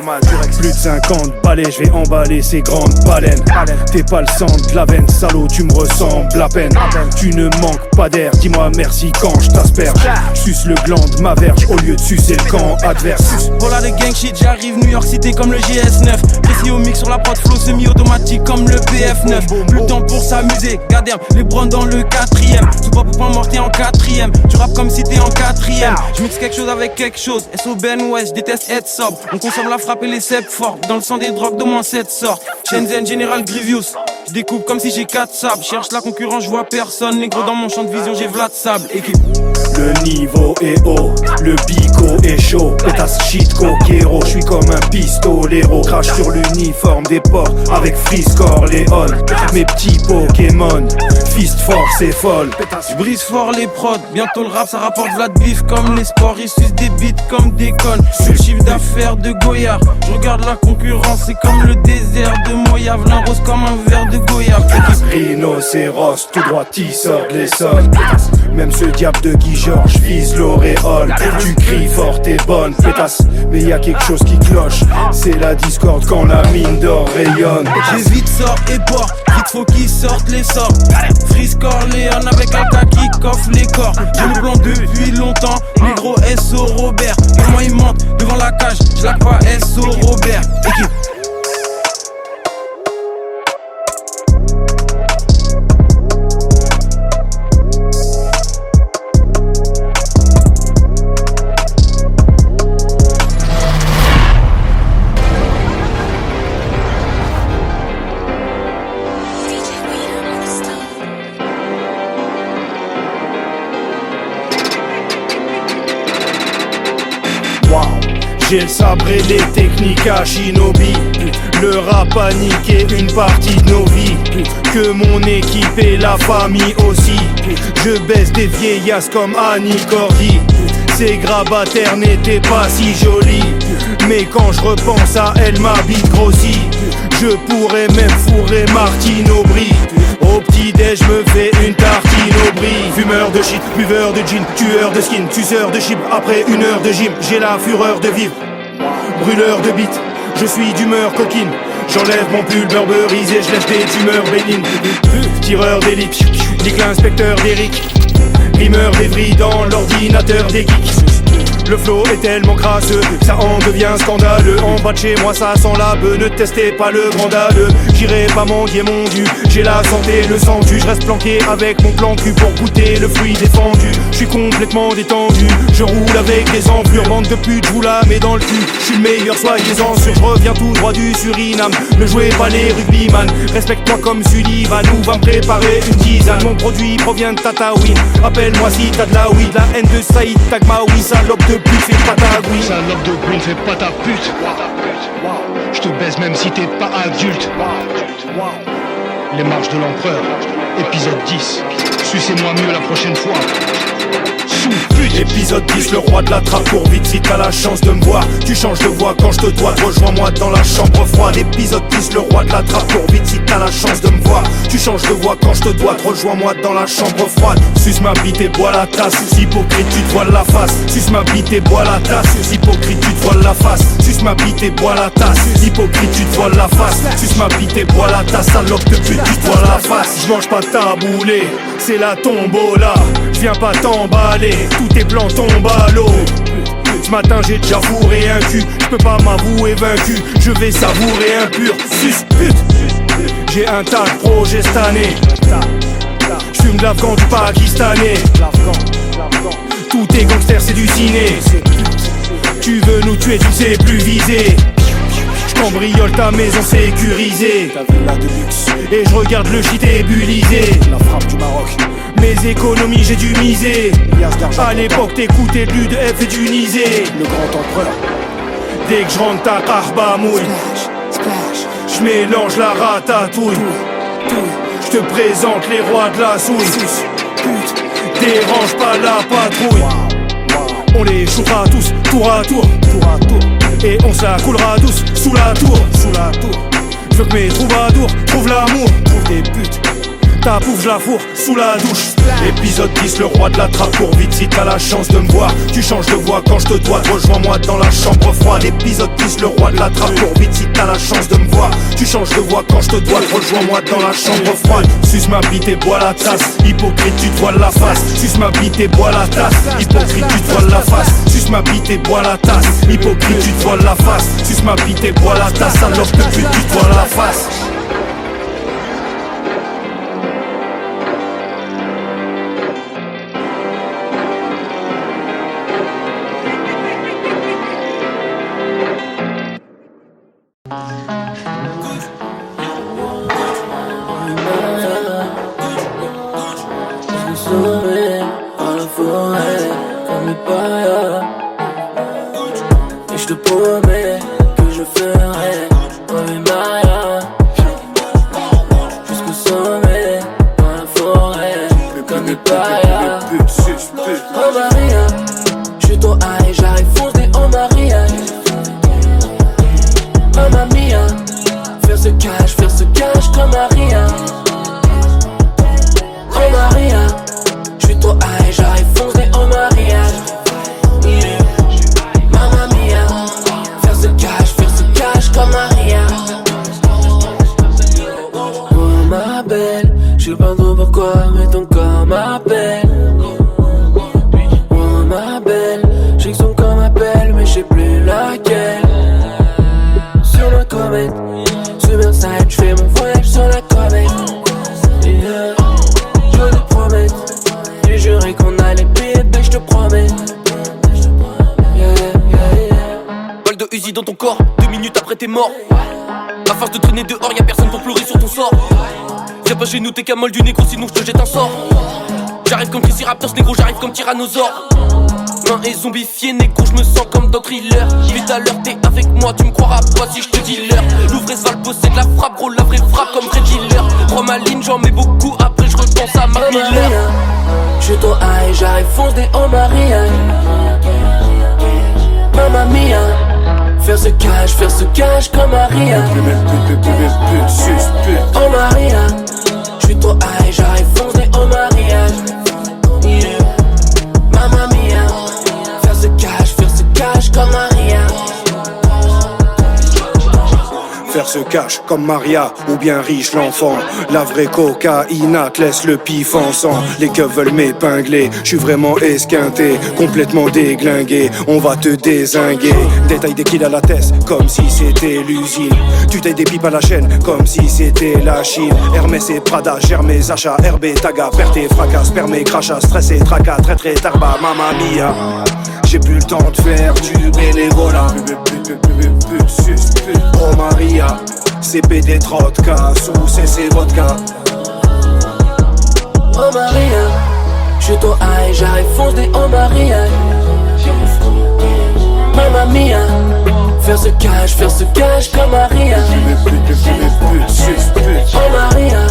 Plus de 50 balais, je vais emballer ces grandes baleines. T'es pas le sang de la veine, salaud, tu me ressembles à peine. Tu ne manques pas d'air, dis-moi merci quand je t'asperge. Suce le gland de ma verge au lieu de sucer le camp adverse. Voilà les gang shit, j'arrive New York City comme le GS9. Précis au mix sur la prod, flow semi-automatique comme le PF9. Plus le temps pour s'amuser, garder les brons dans le 4ème. Sous pas pour pas morter en 4ème. Tu rappes comme si t'es en 4ème. Je mixe quelque chose avec quelque chose. SO Ben West, je déteste être sobre. On consomme la frappe et les cèpes forts. Dans le sang des drogues d'au moins 7 sortes. Shenzhen General Grievous. Je découpe comme si j'ai 4 sables. Cherche la concurrence, je vois personne. Négro dans mon champ de vision, j'ai Vlad Sable. Équipe. Le niveau est haut, le bico est chaud. Pétasse shit coquero, je suis comme un pistolero. Crache sur l'uniforme des porcs avec Freeze Corleone. Mes petits Pokémon, fist force et folle. Je brise fort les prods, bientôt le rap ça rapporte Vlad Bif comme les sports. Ils sucent des beats comme des connes. Sur le chiffre d'affaires de Goya, je regarde la concurrence, c'est comme le désert de Moyave. L'un rose comme un verre de Goya. Rhinocéros, tout droit tisseur de l'Essonne. Même ce diable de Guy Georges vise l'auréole. Tu cries fort, t'es bonne, pétasse. Mais y a quelque chose qui cloche, c'est la discorde quand la mine d'or rayonne. J'ai vite sort et boire, vite faut qu'ils sortent les sorts. Freeze Corleone avec un cas qui coffre les corps. J'ai le blanc depuis longtemps, négro SO Robert. Et moi il monte devant la cage, je la pas SO Robert. Équipe. J'ai le sabre et les techniques à Shinobi. Le rap a niqué une partie de nos vies. Que mon équipe et la famille aussi. Je baisse des vieillasses comme Annie Cordy. Ces grabataires n'étaient pas si jolis. Mais quand je repense à elle, ma bite grossit. Je pourrais même fourrer Martine Aubry. Au petit-déj, je me fais une tartine au brie. Fumeur de shit, buveur de gin, tueur de skin, suceur de chip. Après 1 heure de gym, j'ai la fureur de vivre. Brûleur de bite, je suis d'humeur coquine. J'enlève mon pull beurberisé, je lève des tumeurs bénignes. Tireur d'élite, nique l'inspecteur d'Eric. Rimeur d'Evry dans l'ordinateur des geeks. Le flow est tellement crasseux, ça en devient scandaleux. En bas de chez moi ça sent la bœuf, ne testez pas le grand dalleux. J'irai pas mendier mon dû, j'ai la santé, le sang tu. Je reste planqué avec mon plan cul pour goûter le fruit défendu. Je suis complètement détendu, je roule avec des enflures. Bande de putes, je vous la mets dans le cul. Je suis le meilleur, soyez-en sûr, je reviens tout droit du Suriname. Ne jouez pas les rugbyman, respecte-moi comme Sullivan. Ou va me préparer une tisane. Mon produit provient de Tataouine, appelle-moi si t'as de la weed. La haine de Saïd Tagmaoui, salope de pute, fais pas ta green. Salope de green, fais pas ta pute. Je te baise même si t'es pas adulte. Les marches de l'empereur, épisode 10. Sucez-moi mieux la prochaine fois. Épisode 10, le roi de la trappe pour vite si t'as la chance de me voir. Tu changes de voix quand je te dois, rejoins-moi dans la chambre froide. Épisode 10, le roi de la trappe pour vite si t'as la chance de me voir. Tu changes de voix quand je te dois, rejoins-moi dans la chambre froide. Suce ma bite et bois la tasse, hypocrite tu te voiles la face. Suce ma bite et bois la tasse, hypocrite tu te voiles la face. Suce ma bite et bois la tasse, hypocrite tu te voiles la face. Suce ma bite et bois la tasse, salope de pute tu te voiles la face. Je mange pas taboulé, c'est la tombola. Je viens pas t'emballer, tous tes plans tombent à l'eau. Ce matin j'ai déjà fourré un cul, je peux pas m'avouer vaincu, je vais savourer un pur sus pute. J'ai un tas de projets cette année. J'fume de l'Afghan du Pakistanais. Tous tes gangsters c'est du ciné. Tu veux nous tuer, tu sais plus viser. J'cambriole ta maison sécurisée. Et je regarde le shit ébulisé. La frappe du Maroc. Mes économies j'ai dû miser. À l'époque t'écoutais de l'UDF et du Nisé. Le grand empereur. Dès que je rentre ta carba mouille. J'mélange la ratatouille. J'te présente les rois de la souille. Dérange pas la patrouille. On les chouera tous tour à tour. Et on se la coulera douce sous la tour. Je veux que mes troubadours trouvent l'amour. Trouve des putes. Ta pouffe je la fourre sous la douche. Épisode 10, le roi de la trappe, cours vite si t'as la chance de me voir. Tu changes de voix quand je te dois, rejoins-moi dans la chambre froide. Épisode 10, le roi de la trappe, cours vite si t'as la chance de me voir. Tu changes de voix quand je te dois, rejoins-moi dans la chambre froide. Suce ma bite et bois la tasse, hypocrite tu te voiles la face. Suce ma bite et bois la tasse, hypocrite tu te voiles la face. Suce ma bite et bois la tasse, hypocrite tu te voiles la face. Suce ma bite et bois la tasse, alors que pute tu te voiles la face. Dans la forêt, comme les paillas. Et je te promets que je ferai comme les Maya. Jusqu'au sommet, dans la forêt, comme les paillas. Oh Maria, je suis trop high, j'arrive foncé en Maria. Mamma mia, faire ce cash comme Maria. Oh Maria, je suis trop high, j'arrive foncé en mariage. Yeah. Mamma mia, faire ce cash comme Maria. Oh ma belle, je sais pas trop pourquoi, mais ton corps m'appelle. Oh ma belle, je sais que son corps m'appelle, mais je sais plus laquelle. Sur la comète, Suberside, je fais mon voyage sur la comète. Yeah. Je te promets, j'ai juré qu'on allait payer, ben je te promets. Balle de Uzi dans ton corps, 2 minutes après t'es mort. À force de traîner dehors, y'a personne pour pleurer sur ton sort. Viens pas chez nous, t'es qu'un molle du négro, sinon je te jette un sort. J'arrive comme Triceratops, négro, j'arrive comme Tyrannosaure. Main et zombifié, négro, je me sens comme dans Thriller. Vite à l'heure, t'es avec moi, tu me croiras pas si je te dis l'heure. L'ouvresse va le bosser de la frappe, gros, la vraie frappe comme Red Killer. Prends ma ligne, j'en mets beaucoup, après je repense à Mac Miller. Je suis trop high, j'arrive foncé en Maria. Mamma mia, faire ce cash comme Maria. Oh Maria, je suis trop high, j'arrive foncé en mariage. Yeah. Mamma mia, faire ce cash comme Maria. Faire ce cash comme Maria ou bien riche l'enfant. La vraie cocaïna te laisse le pif en sang. Les keufs veulent m'épingler, je suis vraiment esquinté, complètement déglingué, on va te dézinguer. Détail des kills à la tête comme si c'était l'usine. Tu tailles des pipes à la chaîne comme si c'était la Chine. Hermès et Prada, gère mes achats, RB, Taga, perte et fracas, permet crachat, stress et tracas, très tarba, mamma mia. J'ai plus le temps de faire du bénévolat. Oh Maria, c'est PD Trotka, sous c'est vodka. Oh Maria, je suis trop high, j'arrive foncé en Maria. Mamma mia, faire ce cash comme Maria. Oh Maria,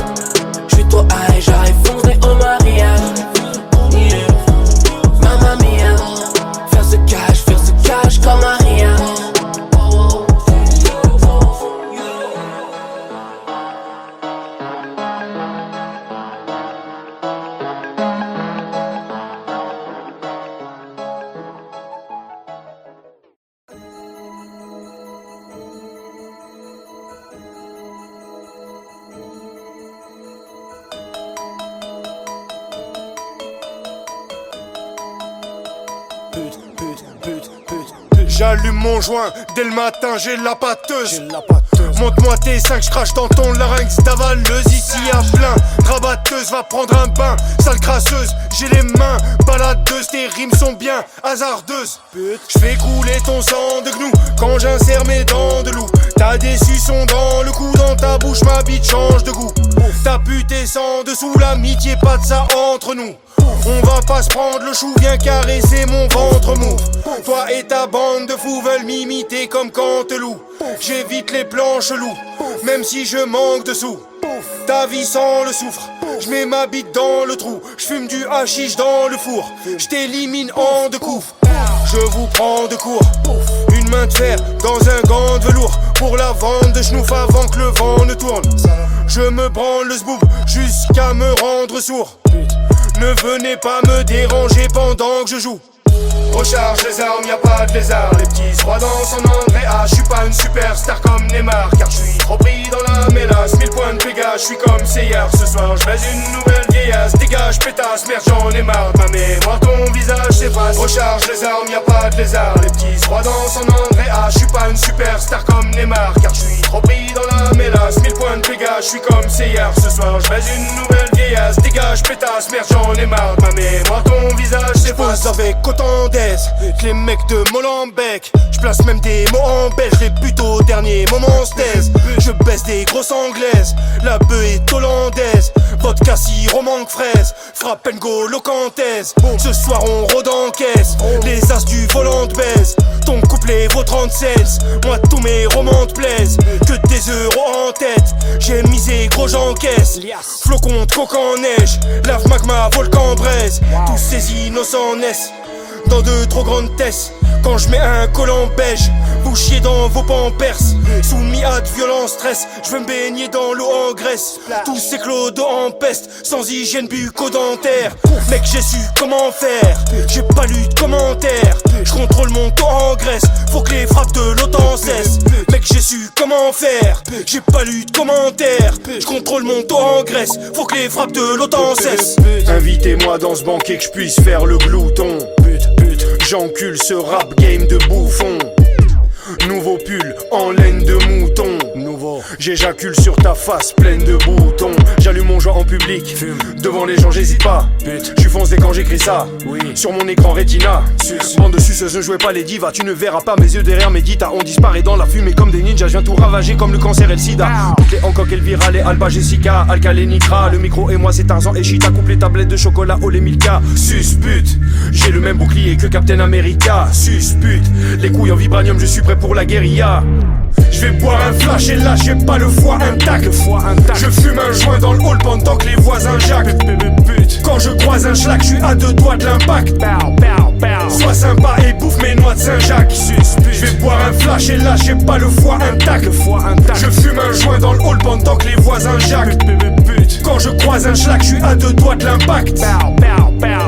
je suis trop high, j'arrive foncé en Maria. Yeah. Mamma mia, faire ce cash comme Maria. J'allume mon joint, dès le matin j'ai la pâteuse. Monte-moi tes 5, j'crache dans ton larynx, t'avaleuse ici à plein. Rabatteuse, va prendre un bain, sale crasseuse, j'ai les mains baladeuse, tes rimes sont bien hasardeuses. J'fais couler ton sang de gnou quand j'insère mes dents de loup. T'as des suçons dans le cou, dans ta bouche ma bite change de goût. Ta pute est sans dessous, l'amitié pas de ça entre nous. On va pas se prendre le chou, viens caresser mon ventre mou. Toi et ta bande de fous veulent m'imiter comme Canteloup. J'évite les plans chelous, même si je manque de sous. Ta vie sans le soufre, j'mets ma bite dans le trou. J'fume du hashish dans le four, j't'élimine en deux coups. Je vous prends de court, une main de fer dans un gant de velours. Pour la vente de schnouf avant que le vent ne tourne. Je me branle le zboob jusqu'à me rendre sourd. Ne venez pas me déranger pendant que je joue. Recharge les armes, y'a pas de lézard. Les petits se dansent en Andrea. J'suis pas une superstar comme Neymar, car j'suis trop pris dans la mélasse. 1000 points de dégâts, j'suis comme Seyard. Ce soir j'baise une nouvelle vieille. Dégage pétasse, merde j'en ai marre. Ma mémoire, ton visage s'efface. Recharge les armes, y'a pas de lézard. Les petits se dansent en Andrea. J'suis pas une superstar comme Neymar, car j'suis trop pris dans la mélasse. 1000 points de dégâts, j'suis comme Seyard. Ce soir j'baise une nouvelle vieille. Dégage pétasse, merde j'en ai marre. Ma mémoire, ton visage s'efface. Avec autant d'aise, les mecs de Molenbeek. J'place même des mots en belge. Les putes au dernier moment se taisent. Je baisse des grosses anglaises. La bœuf est hollandaise. Vodka sirop mangue fraise. Frappe N'Golo Kanté. Ce soir on rôde en caisse. Les as du volant de baise. Ton couplet vaut 30 cents. Moi tous mes romans te plaisent. Que des euros en tête. J'ai misé gros j'encaisse. Flocon de coke en neige. Lave magma volcan braise. Tous ces innocents naissent dans de trop grandes testes. Quand je mets un collant beige, vous chiez dans vos pampers. Soumis à de violents stress, je veux me baigner dans l'eau en graisse. Tous ces clodos en peste, sans hygiène bucco-dentaire. Mec j'ai su comment faire, j'ai pas lu de commentaires. Je contrôle mon taux en graisse, faut que les frappes de l'OTAN cessent. Mec j'ai su comment faire, j'ai pas lu de commentaires. Je contrôle mon taux en graisse, faut que les frappes de l'OTAN cessent. Invitez-moi dans ce banquet que je puisse faire le glouton. J'encule ce rap game de bouffon. Nouveau pull en laine de mouton. Nouveau. J'éjacule sur ta face pleine de boutons. J'allume mon joint en public. Fume. Devant les gens j'hésite pas. J'suis foncé quand j'écris ça. Oui. Sur mon écran Retina. Bande de suceuses, ne jouez pas les divas. Tu ne verras pas mes yeux derrière mes guitares. On disparaît dans la fumée comme des ninjas. Je viens tout ravager comme le cancer et le sida. Toutes les Hancock, Elvira, les Alba, Jessica, Alcalé, Nitra. Le micro et moi c'est Tarzan et Chita. Coupe les tablettes de chocolat au les Milka. Suspute. J'ai le même bouclier que Captain America. Suspute. Les couilles en vibranium, je suis prêt pour la guérilla. Je vais boire un flash et là j'ai pas le foie intact. Je fume un joint dans le hall pendant que les voisins jacquent. Quand je croise un schlag, je suis à 2 doigts de l'impact. Sois sympa et bouffe mes noix de Saint-Jacques. Je vais boire un flash et là j'ai pas le foie intact. Je fume un joint dans le hall pendant que les voisins jacquent. Quand je croise un schlag, je suis à 2 doigts de l'impact.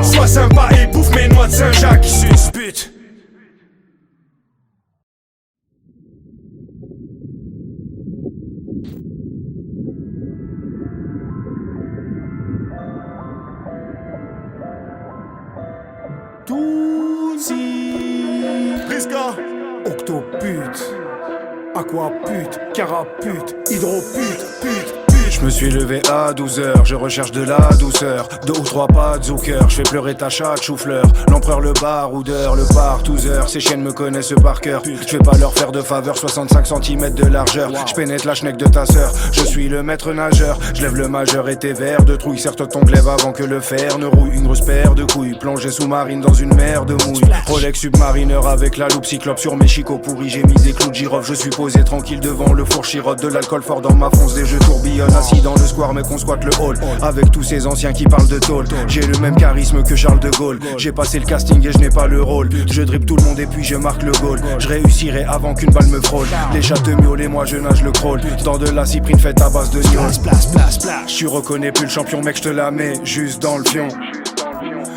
Sois sympa et bouffe mes noix de Saint-Jacques. Suspute. Tootsie Briska Octopute Aquapute Carapute Hydropute Pute. Je me suis levé à 12h, je recherche de la douceur. 2 ou 3 pas de Zucker, je fais pleurer ta chatte chou-fleur. L'empereur, le baroudeur, le partouzeur. Ces chiennes me connaissent par cœur. Je vais pas leur faire de faveur, 65 cm de largeur. Je pénètre la schneck de ta sœur. Je suis le maître nageur, je lève le majeur et tes verres de trouille. Serre-toi ton glaive avant que le fer ne rouille. Une grosse paire de couilles, plongée sous-marine dans une mer de mouille. Rolex submarineur avec la loupe cyclope sur mes chicots pourris. J'ai mis des clous de girofle, je suis posé tranquille devant le four chirote. De l'alcool fort dans ma fonce, des jeux tourbillonnent. Assis dans le square mais qu'on squatte le hall. Avec tous ces anciens qui parlent de tôle. J'ai le même charisme que Charles de Gaulle. J'ai passé le casting et je n'ai pas le rôle. Je dribble tout le monde et puis je marque le goal. Je réussirai avant qu'une balle me frôle. Les chats te miaulent et moi je nage le crawl. Dans de la cyprine faite à base de gnôle. Tu reconnais plus le champion mec, je te la mets juste dans le fion.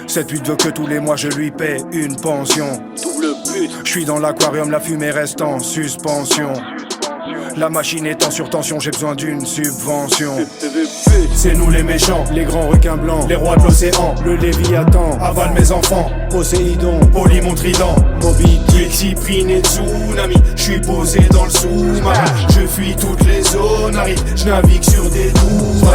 Cette pute veut que tous les mois je lui paie une pension. Je suis dans l'aquarium, la fumée reste en suspension. La machine est en surtension, j'ai besoin d'une subvention. C'est nous les méchants, les grands requins blancs, les rois de l'océan, le Léviathan, avale mes enfants, Poséidon, Poly mon trident, Moby Dick, Cyprine et Tsunami. J'suis posé dans le sous-marin, je fuis toutes les zones arides, je navigue sur des douves.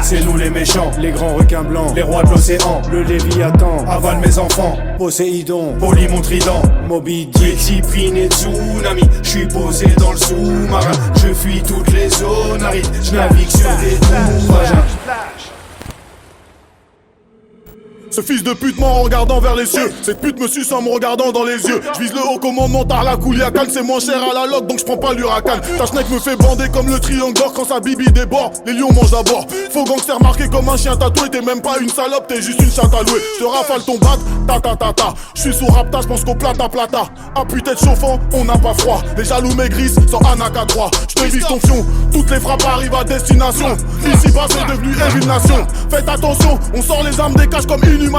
C'est nous les méchants, les grands requins blancs, les rois de l'océan, le Léviathan, avale mes enfants, Poséidon, Poly mon trident, Moby Dick, Cyprine et Tsunami. J'suis posé dans le sous-marin, je fuis toutes les zones arides, je navigue sur des douves. Ce fils de pute ment en regardant vers les cieux. Cette pute me suce en me regardant dans les yeux. Je vise le haut commandement, t'as la Kouliakan. C'est moins cher à la loc donc je prends pas l'Huracan. Ta schneck me fait bander comme le triangle d'or quand sa bibi déborde. Les lions mangent d'abord. Faux gangster marqué comme un chien tatoué. T'es même pas une salope, t'es juste une chatte à louer. Je te rafale ton bat, ta ta ta ta. J'suis sous rapta, j'pense qu'au plata plata. Ah putain de chauffant, on n'a pas froid. Les jaloux maigrissent sans Anaka 3. J'te vise ton fion, toutes les frappes arrivent à destination. Ici bas c'est devenu une nation. Faites attention, on sort les armes des caches comme inhumation.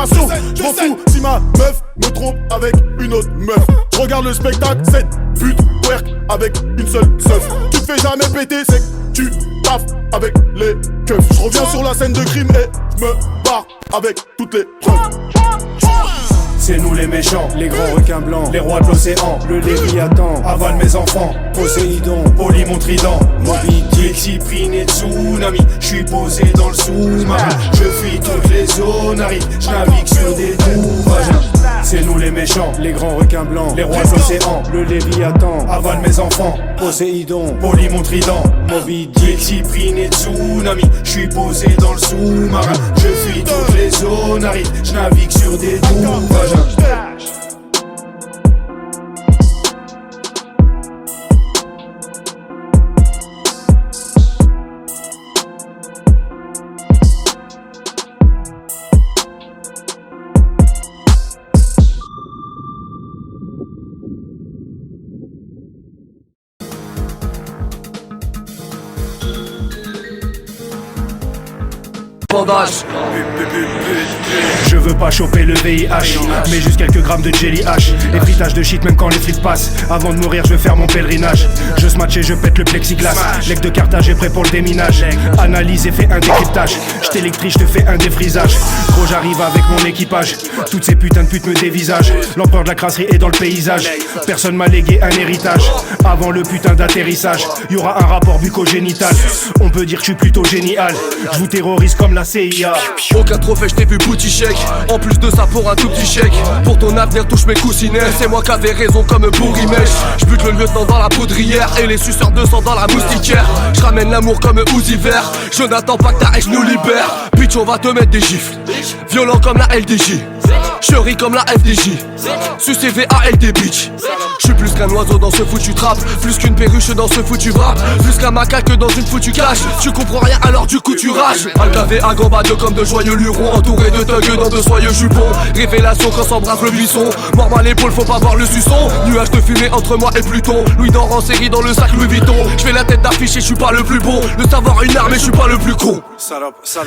J'm'en fous si ma meuf me trompe avec une autre meuf. J'regarde le spectacle, cette pute work avec une seule seuf. Tu te fais jamais péter, c'est que tu taffes avec les keufs. J'reviens sur la scène de crime et j'me barre avec toutes les preuves. C'est nous les méchants, les grands requins blancs, les rois de l'océan, le Léviathan, avale mes enfants, Poséidon, Poly mon trident, Moby Dick, Cyprine et Tsunami, j'suis posé dans le sous-marin, je fuis toutes les zones arides, j'navigue sur des trous vagins. C'est nous les méchants, les grands requins blancs, les rois de l'océan, le Léviathan, avale mes enfants, Poséidon, Poly mon trident, Moby Dick, Cyprine et Tsunami, j'suis posé dans le sous-marin, je fuis toutes les zones arides, j'navigue sur des trous vagins. Bandage. Je veux pas choper le VIH, mais juste quelques grammes de jelly H. Les fritages de shit même quand les frites passent. Avant de mourir je vais faire mon pèlerinage. Je smatch et je pète le plexiglas. L'aigle de Carthage est prêt pour le déminage. Analyse et fais un décryptage. Je t'électrise, je te fais un défrisage. Gros j'arrive avec mon équipage. Toutes ces putains de putes me dévisagent. L'empereur de la crasserie est dans le paysage. Personne m'a légué un héritage. Avant le putain d'atterrissage, y'aura un rapport bucco-génital. On peut dire que je suis plutôt génial. Je vous terrorise comme la CIA. Aucun trophée, je t'ai vu boutique chèque. En plus de ça pour un tout petit chèque. Pour ton avenir touche mes coussinets. C'est moi qui avais raison comme Bourrimèche. J'bute le lieutenant dans la poudrière et les suceurs de sang dans la moustiquaire. J'ramène l'amour comme Uzi vert. Je n'attends pas que ta haine nous libère. Bitch on va te mettre des gifles. Violent comme la LDJ. Chérie comme la FDJ. Sucé VALD bitch. J'suis plus qu'un oiseau dans ce foutu trap. Plus qu'une perruche dans ce foutu rap. Plus qu'un macaque dans une foutue cache. Tu comprends rien alors du coup tu rages. Alcavé à gambade comme de joyeux lurons. Entouré de thugs dans de soyeux jupons. Révélation quand s'embrasse le buisson. Mort à l'épaule faut pas voir le suçon. Nuage de fumée entre moi et Pluton. Louis d'or en série dans le sac Louis Vuitton. J'fais la tête d'affiche et j'suis pas le plus bon. De savoir une arme et j'suis pas le plus con.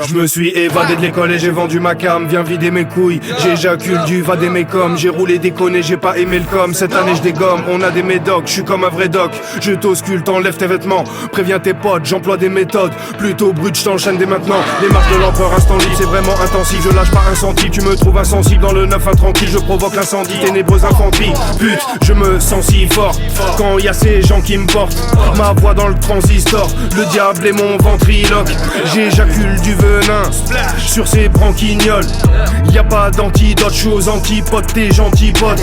Je me suis évadé de l'école et j'ai vendu ma cam. Viens vider mes couilles, j'éjacule du vadémécum. J'ai roulé déconné, j'ai pas aimé le com. Cette année je dégomme, on a des médocs, je suis comme un vrai doc. Je t'ausculte, enlève tes vêtements. Préviens tes potes, j'emploie des méthodes plutôt brutes, je t'enchaîne dès maintenant. Les marques de l'empereur instant libre, c'est vraiment intensif. Je lâche pas un centime, tu me trouves insensible. Dans le 9 intranquille, je provoque l'incendie. Ténébreuse infanterie, pute, je me sens si fort quand y a ces gens qui me portent. Ma voix dans le transistor, le diable est mon ventriloque. J'éjacule du venin sur ces branquignoles. Y a pas d'antidote, j'suis aux antipodes, t'es gentil pote.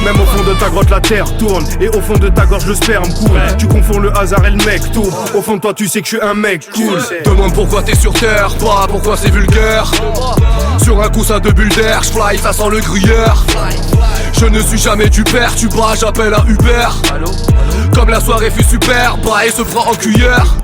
Même au fond de ta grotte la terre tourne et au fond de ta gorge le sperme coule. Tu confonds le hasard et le mec tourne. Au fond de toi tu sais que je suis un mec cool. Demande pourquoi t'es sur terre, pas pourquoi c'est vulgaire. Sur un coussin de bulle d'air, j'fly, ça sent le gruyère. Je ne suis jamais du père, tu bats, j'appelle un Uber. Comme la soirée fut super, bah et se fera en cuillère.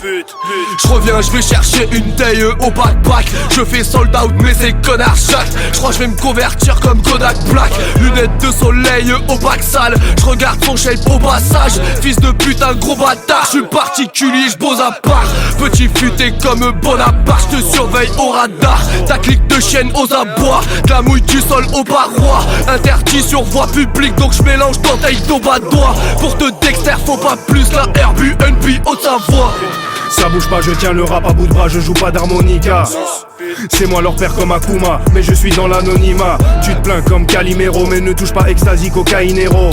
J'reviens, j'vais chercher une taille au backpack. Je fais sold out mais c'est connard chaque. J'crois j'vais me convertir comme Kodak Black. Lunettes de soleil au bac sale. J'regarde son shape au passage. Fils de putain gros bâtard. J'suis particulier, j'pose à part. Petit futé comme Bonaparte. J'te surveille au radar. Ta clique de chienne aux abois. De la mouille du sol aux parois. Interdit sur voie publique donc j'mélange dentelle d'au bas doigt. Pour te dexter faut pas plus la Airbnb Haute-Savoie. Ça bouge pas, je tiens le rap à bout de bras, je joue pas d'harmonica. C'est moi leur père comme Akuma, mais je suis dans l'anonymat. Tu te plains comme Calimero, mais ne touche pas ecstasy, cocaïnero.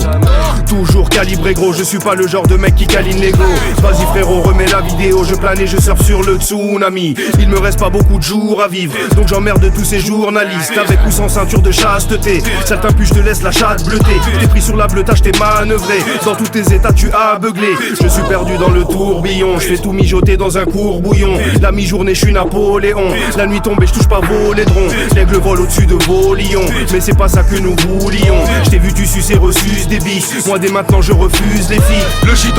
Toujours calibré gros, je suis pas le genre de mec qui câline l'ego. Vas-y frérot, remets la vidéo, je plane et je surfe sur le tsunami. Il me reste pas beaucoup de jours à vivre, donc j'emmerde tous ces journalistes. Avec ou sans ceinture de chasteté, certains puces te laissent la chatte bleutée. T'es pris sur la bleutage, t'es manœuvré. Dans tous tes états tu as beuglé. Je suis perdu dans le tourbillon, je fais tout mijoter dans un courbouillon. La mi-journée je suis Napoléon, la nuit nuit tombe et je touche pas vos laidrons. L'aigle vole au-dessus de vos lions, mais c'est pas ça que nous voulions. Je t'ai vu tu suces et reçus des biches. Moi dès maintenant je refuse les filles. Le shit